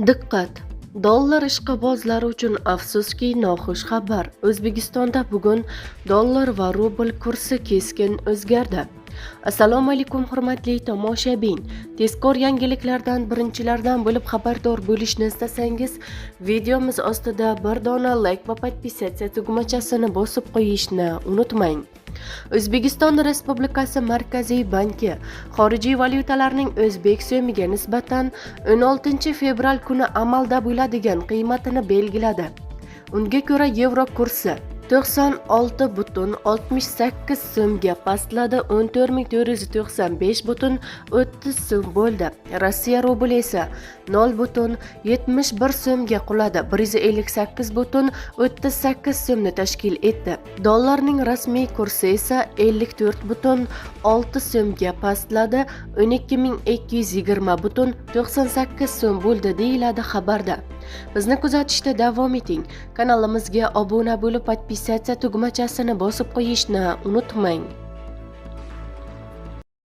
Diqqat! Dollar ishqibozlari uchun afsuski noxush xabar. O'zbekistonda bugun dollar va rubl kursi keskin o'zgardi. Assalomu alaykum hurmatli tomoshabin. Tezkor yangiliklardan birinchilardan bo'lib xabardor bo'lishni istasangiz, videomiz ostida bir dona like va podpisatsiya tugmachasini bosib qo'yishni unutmang. O'zbekiston Respublikasi Markaziy banki xorijiy valyutalarning o'zbek so'miga nisbatan 16 fevral kuni amalda bo'ladigan qiymatini belgiladi. Unga ko'ra yevro kursi 96,68 so'mga pastladi, 14,495,30 so'm bo'ldi. Rossiya rubli esa 0,71 so'mga quladi, 158,38 so'mni tashkil etdi. Dollarning rasmiy kursi esa 54,6 so'mga pastladi, 12,220,98 so'm bo'ldi deyiladi xabarda. Bizni kuzatishda davom eting. Kanalimizga obuna bo'lib, podpisatsiya tugmachasini bosib qo'yishni unutmang.